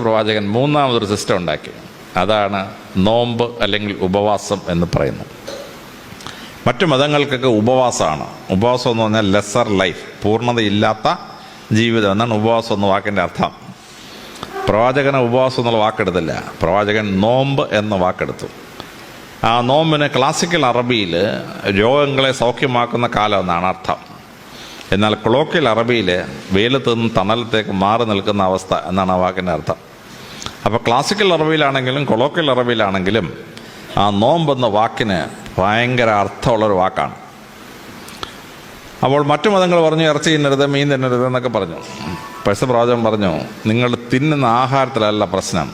പ്രവാചകൻ മൂന്നാമതൊരു സിസ്റ്റം ഉണ്ടാക്കി. അതാണ് നോമ്പ് അല്ലെങ്കിൽ ഉപവാസം എന്ന് പറയുന്നത്. മറ്റു മതങ്ങൾക്കൊക്കെ ഉപവാസമാണ്. ഉപവാസം എന്ന് പറഞ്ഞാൽ ലെസർ ലൈഫ്, പൂർണ്ണതയില്ലാത്ത ജീവിതം എന്നാണ് ഉപവാസം എന്ന വാക്കിൻ്റെ അർത്ഥം. പ്രവാചകന് ഉപവാസം എന്നുള്ള വാക്കെടുത്തില്ല, പ്രവാചകൻ നോമ്പ് എന്ന വാക്കെടുത്തു. ആ നോമ്പിന് ക്ലാസിക്കൽ അറബിയിൽ രോഗങ്ങളെ സൗഖ്യമാക്കുന്ന കാലം എന്നാണ് അർത്ഥം. എന്നാൽ കൊളോക്കിയൽ അറബിയിൽ വെയിലത്ത് നിന്ന് തണലത്തേക്ക് മാറി നിൽക്കുന്ന അവസ്ഥ എന്നാണ് ആ വാക്കിൻ്റെ അർത്ഥം. അപ്പോൾ ക്ലാസിക്കൽ അറബിയിലാണെങ്കിലും കൊളോക്കിയൽ അറബിയിലാണെങ്കിലും ആ നോമ്പെന്ന വാക്കിന് ഭയങ്കര അർത്ഥമുള്ളൊരു വാക്കാണ്. അപ്പോൾ മറ്റു മതങ്ങൾ പറഞ്ഞു ഇറച്ചി തിന്നരുത്, മീൻ തിന്നരുത് എന്നൊക്കെ പറഞ്ഞു. പ്രവാചകൻ പറഞ്ഞു, നിങ്ങൾ തിന്നുന്ന ആഹാരത്തിലല്ല പ്രശ്നം,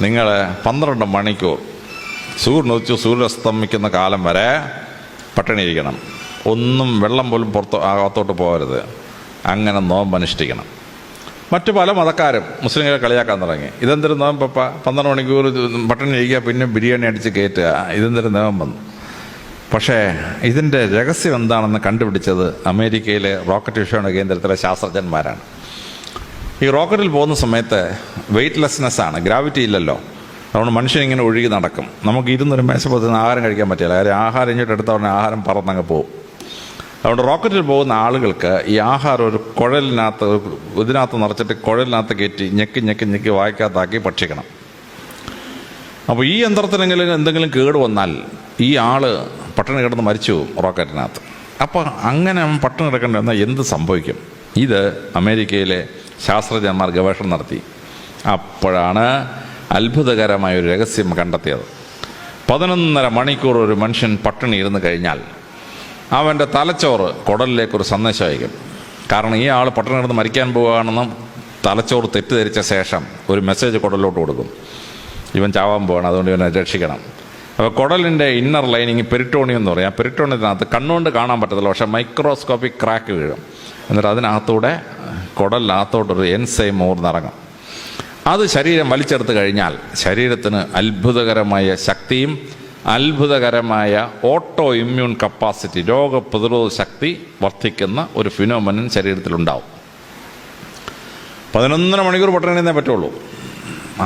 നിങ്ങൾ 12 മണിക്കൂർ സൂര്യനുദിച്ച് സൂര്യസ്തമിക്കുന്ന കാലം വരെ പട്ടിണിയിരിക്കണം, ഒന്നും വെള്ളം പോലും അകത്തോട്ട് പോകരുത്, അങ്ങനെ നോമ്പ് അനുഷ്ഠിക്കണം. മറ്റു പല മതക്കാരും മുസ്ലിങ്ങളെ കളിയാക്കാൻ തുടങ്ങി. ഇതെന്തൊരു നോമ്പപ്പ, 12 മണിക്കൂർ പട്ടിണി ഇരിക്കുക, പിന്നെ ബിരിയാണി അടിച്ച് കയറ്റുക, ഇതെന്തൊരു നോമ്പെന്ന്. പക്ഷേ ഇതിൻ്റെ രഹസ്യം എന്താണെന്ന് കണ്ടുപിടിച്ചത് അമേരിക്കയിലെ റോക്കറ്റ് വിക്ഷേപണ കേന്ദ്രത്തിലെ ശാസ്ത്രജ്ഞന്മാരാണ്. ഈ റോക്കറ്റിൽ പോകുന്ന സമയത്ത് വെയ്റ്റ്ലെസ്നെസ്സാണ്, ഗ്രാവിറ്റി ഇല്ലല്ലോ. അതുകൊണ്ട് മനുഷ്യനിങ്ങനെ ഒഴുകി നടക്കും. നമുക്ക് ഇരുന്നൊരു മേശപ്പുറത്ത് ആഹാരം കഴിക്കാൻ പറ്റില്ല, കാര്യം ആഹാരം ഇങ്ങോട്ട് എടുത്ത ഉടനെ ആഹാരം പറന്നങ്ങ് പോകും. അതുകൊണ്ട് റോക്കറ്റിൽ പോകുന്ന ആളുകൾക്ക് ഈ ആഹാരം ഒരു കുഴലിനകത്ത്, ഇതിനകത്ത് നിറച്ചിട്ട് കുഴലിനകത്ത് കയറ്റി ഞെക്കി ഞെക്കി ഞെക്കി വായിക്കകത്താക്കി ഭക്ഷിക്കണം. അപ്പോൾ ഈ യന്ത്രത്തിനെങ്കിലും എന്തെങ്കിലും കേട് വന്നാൽ ഈ ആൾ പട്ടിണി കിടന്ന് മരിച്ചു പോകും റോക്കറ്റിനകത്ത്. അപ്പോൾ അങ്ങനെ പട്ടിണി കിടക്കേണ്ടി വന്നാൽ എന്ത് സംഭവിക്കും? ഇത് അമേരിക്കയിലെ ശാസ്ത്രജ്ഞന്മാർ ഗവേഷണം നടത്തി. അപ്പോഴാണ് അത്ഭുതകരമായൊരു രഹസ്യം കണ്ടെത്തിയത്. 11.5 മണിക്കൂർ ഒരു മനുഷ്യൻ പട്ടിണി ഇരുന്ന് കഴിഞ്ഞാൽ അവൻ്റെ തലച്ചോറ് കുടലിലേക്കൊരു സന്ദേശം അയക്കും. കാരണം ഈ ആൾ പട്ടിണി കിടന്ന് മരിക്കാൻ പോവുകയാണെന്നും തലച്ചോറ് തെറ്റിദ്ധരിച്ച ശേഷം ഒരു മെസ്സേജ് കുടലിലോട്ട് കൊടുക്കും, ഇവൻ ചാവാൻ പോവാണ്, അതുകൊണ്ട് ഇവനെ രക്ഷിക്കണം. അപ്പോൾ കുടലിൻ്റെ ഇന്നർ ലൈനിങ് പെരിട്ടോണിയം എന്ന് പറയും. ആ പെരിട്ടോണിയത്തിനകത്ത് കണ്ണുകൊണ്ട് കാണാൻ പറ്റത്തില്ല, പക്ഷേ മൈക്രോസ്കോപ്പിക് ക്രാക്ക് വീഴും. എന്നിട്ട് അതിനകത്തൂടെ കുടലിനകത്തോട്ടൊരു എൻസൈം ഊർന്നിറങ്ങും. അത് ശരീരം വലിച്ചെടുത്ത് കഴിഞ്ഞാൽ ശരീരത്തിന് അത്ഭുതകരമായ ശക്തിയും അത്ഭുതകരമായ ഓട്ടോ ഇമ്മ്യൂൺ കപ്പാസിറ്റി, രോഗപ്രതിരോധ ശക്തി വർദ്ധിക്കുന്ന ഒരു ഫിനോമിനൻ ശരീരത്തിലുണ്ടാവും. 11.5 മണിക്കൂർ പട്ടിണിയേ പറ്റുള്ളൂ.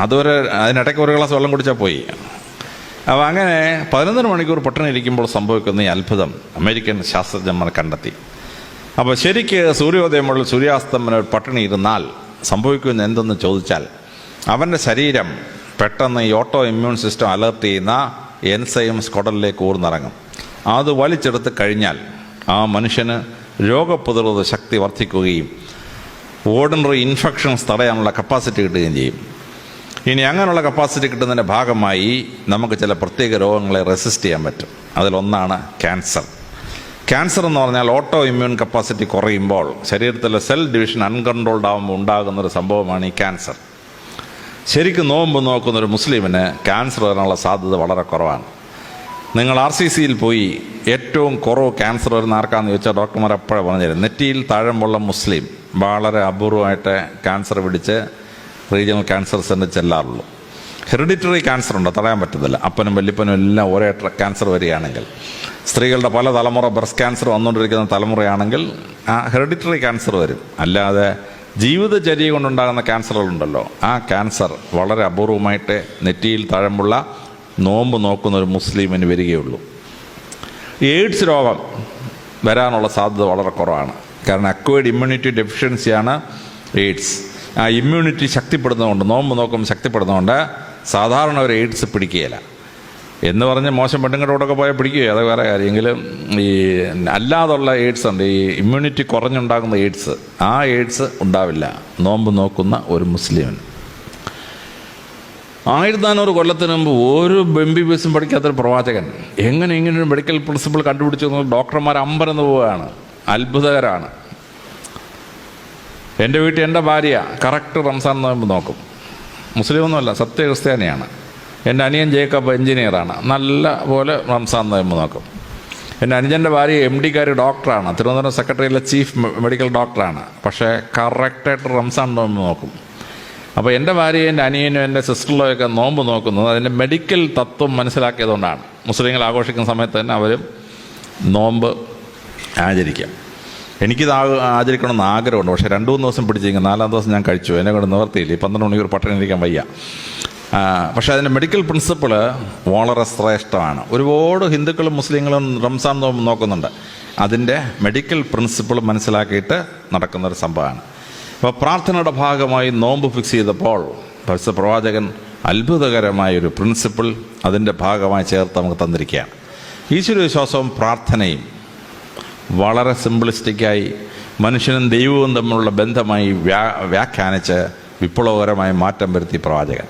അതുവരെ അതിനിടയ്ക്ക് ഒരു ഗ്ലാസ് വെള്ളം കുടിച്ചാൽ പോയി. അപ്പോൾ അങ്ങനെ 11 മണിക്കൂർ പട്ടിണി ഇരിക്കുമ്പോൾ സംഭവിക്കുന്ന ഈ അത്ഭുതം അമേരിക്കൻ ശാസ്ത്രജ്ഞന്മാർ കണ്ടെത്തി. അപ്പോൾ ശരിക്ക് സൂര്യോദയം മുതൽ സൂര്യാസ്തമനം പട്ടിണി ഇരുന്നാൽ സംഭവിക്കുന്ന എന്തെന്ന് ചോദിച്ചാൽ, അവൻ്റെ ശരീരം പെട്ടെന്ന് ഈ ഓട്ടോ ഇമ്മ്യൂൺ സിസ്റ്റം അലർട്ട് ചെയ്യുന്ന എൻസൈംസ് കുടലിലേക്ക് ഊർന്നിറങ്ങും. അത് വലിച്ചെടുത്ത് കഴിഞ്ഞാൽ ആ മനുഷ്യന് രോഗപ്രതിരോധ ശക്തി വർദ്ധിക്കുകയും ഓർഡിനറി ഇൻഫെക്ഷൻസ് തടയാനുള്ള കപ്പാസിറ്റി കിട്ടുകയും ചെയ്യും. ഇനി അങ്ങനെയുള്ള കപ്പാസിറ്റി കിട്ടുന്നതിൻ്റെ ഭാഗമായി നമുക്ക് ചില പ്രത്യേക രോഗങ്ങളെ റെസിസ്റ്റ് ചെയ്യാൻ പറ്റും. അതിലൊന്നാണ് ക്യാൻസർ. ക്യാൻസർ എന്ന് പറഞ്ഞാൽ ഓട്ടോ ഇമ്മ്യൂൺ കപ്പാസിറ്റി കുറയുമ്പോൾ ശരീരത്തിലെ സെൽ ഡിവിഷൻ അൺകൺട്രോൾഡ് ആകുമ്പോൾ ഉണ്ടാകുന്നൊരു സംഭവമാണ് ഈ ക്യാൻസർ. ശരിക്കും നോമ്പ് നോക്കുന്നൊരു മുസ്ലിമിന് ക്യാൻസർ വരാനുള്ള സാധ്യത വളരെ കുറവാണ്. നിങ്ങൾ RCCയിൽ പോയി ഏറ്റവും കുറവ് ക്യാൻസർ വരുന്ന ആർക്കാണെന്ന് ചോദിച്ചാൽ ഡോക്ടർമാർ എപ്പോഴും പറഞ്ഞുതരും, നെറ്റിയിൽ താഴമ്പുള്ള മുസ്ലിം വളരെ അപൂർവമായിട്ട് ക്യാൻസർ പിടിച്ച് റീജിയണൽ ക്യാൻസർ സെൻ്റർ ചെല്ലാറുള്ളൂ. ഹെറിഡിറ്ററി ക്യാൻസർ ഉണ്ട്, തടയാൻ പറ്റത്തില്ല. അപ്പനും വല്യപ്പനും എല്ലാം ഒരേ ക്യാൻസർ വരികയാണെങ്കിൽ, സ്ത്രീകളുടെ പല തലമുറ ബ്രസ്റ്റ് ക്യാൻസർ വന്നുകൊണ്ടിരിക്കുന്ന തലമുറയാണെങ്കിൽ ആ ഹെറിഡിറ്ററി ക്യാൻസർ വരും. അല്ലാതെ ജീവിതചര്യ കൊണ്ടുണ്ടാകുന്ന ക്യാൻസറുകളുണ്ടല്ലോ, ആ ക്യാൻസർ വളരെ അപൂർവമായിട്ട് നെറ്റിയിൽ തഴമ്പുള്ള നോമ്പ് നോക്കുന്ന ഒരു മുസ്ലിമിന് വരികയുള്ളൂ. എയ്ഡ്സ് രോഗം വരാനുള്ള സാധ്യത വളരെ കുറവാണ്. കാരണം അക്വയർഡ് ഇമ്മ്യൂണിറ്റി ഡെഫിഷ്യൻസിയാണ് എയ്ഡ്സ്. ആ ഇമ്മ്യൂണിറ്റി ശക്തിപ്പെടുന്നതുകൊണ്ട്, നോമ്പ് നോക്കുമ്പോൾ ശക്തിപ്പെടുന്നതുകൊണ്ട് സാധാരണ ഒരു എയ്ഡ്സ് പിടിക്കുകയില്ല. എന്ന് പറഞ്ഞ് മോശം പെണ്ണുങ്ങളുടെ കൂടെയൊക്കെ പോയാൽ പിടിക്കുകയോ അത് വേറെ കാര്യമെങ്കിലും, ഈ അല്ലാതുള്ള എയ്ഡ്സ് ഉണ്ട്, ഈ ഇമ്മ്യൂണിറ്റി കുറഞ്ഞുണ്ടാകുന്ന എയ്ഡ്സ്, ആ എയ്ഡ്സ് ഉണ്ടാവില്ല നോമ്പ് നോക്കുന്ന ഒരു മുസ്ലിമിന്. 1400 കൊല്ലത്തിന് മുമ്പ് ഒരു MBBS പഠിക്കാത്തൊരു പ്രവാചകൻ എങ്ങനെ ഇങ്ങനൊരു മെഡിക്കൽ പ്രിൻസിപ്പിൾ കണ്ടുപിടിച്ചു? ഡോക്ടർമാർ അമ്പരന്ന് പോവുകയാണ്. അത്ഭുതകരമാണ്. എൻ്റെ വീട്ടിൽ എൻ്റെ ഭാര്യ കറക്റ്റ് റംസാൻ നോമ്പ് നോക്കും. മുസ്ലിമൊന്നുമല്ല, സത്യ ക്രിസ്ത്യാനിയാണ്. എൻ്റെ അനിയൻ ജേക്കബ് എഞ്ചിനീയറാണ്, നല്ല പോലെ റംസാൻ നോമ്പ് നോക്കും. എൻ്റെ അനുജൻ്റെ ഭാര്യ MD ഡോക്ടറാണ്, തിരുവനന്തപുരം സെക്രട്ടറിയിലെ ചീഫ് മെഡിക്കൽ ഡോക്ടറാണ്, പക്ഷേ കറക്റ്റായിട്ട് റംസാൻ നോമ്പ് നോക്കും. അപ്പോൾ എൻ്റെ ഭാര്യയും എൻ്റെ അനിയനും എൻ്റെ സിസ്റ്ററിലൊക്കെ നോമ്പ് നോക്കുന്നത് അതിൻ്റെ മെഡിക്കൽ തത്വം മനസ്സിലാക്കിയതുകൊണ്ടാണ്. മുസ്ലിങ്ങൾ ആഘോഷിക്കുന്ന സമയത്ത് തന്നെ അവരും നോമ്പ് ആചരിക്കാം. എനിക്കിത് ആചരിക്കണമെന്ന് ആഗ്രഹമുണ്ട്. പക്ഷേ 2-3 ദിവസം പിടിച്ചിരിക്കും. 4-ാം ദിവസം ഞാൻ കഴിച്ചു. എന്നെ കൊണ്ട് നിവർത്തിയില്ല. ഈ 12 മണിക്കൂർ പട്ടിണി ഇരിക്കാൻ വയ്യ. പക്ഷേ അതിൻ്റെ മെഡിക്കൽ പ്രിൻസിപ്പിൾ വളരെ ശ്രേഷ്ഠമാണ്. ഒരുപാട് ഹിന്ദുക്കളും മുസ്ലിങ്ങളും റംസാൻ നോമ്പ് നോക്കുന്നുണ്ട്. അതിൻ്റെ മെഡിക്കൽ പ്രിൻസിപ്പിൾ മനസ്സിലാക്കിയിട്ട് നടക്കുന്നൊരു സംഭവമാണ്. അപ്പോൾ പ്രാർത്ഥനയുടെ ഭാഗമായി നോമ്പ് ഫിക്സ് ചെയ്തപ്പോൾ പരിശുദ്ധ പ്രവാചകൻ അത്ഭുതകരമായൊരു പ്രിൻസിപ്പിൾ അതിൻ്റെ ഭാഗമായി ചേർത്ത് നമുക്ക് തന്നിരിക്കുകയാണ്. ഈശ്വരവിശ്വാസവും പ്രാർത്ഥനയും വളരെ സിംപിളിസ്റ്റിക്കായി മനുഷ്യനും ദൈവവും തമ്മിലുള്ള ബന്ധമായി വ്യാഖ്യാനിച്ച് വിപ്ലവകരമായി മാറ്റം വരുത്തി പ്രവാചകൻ.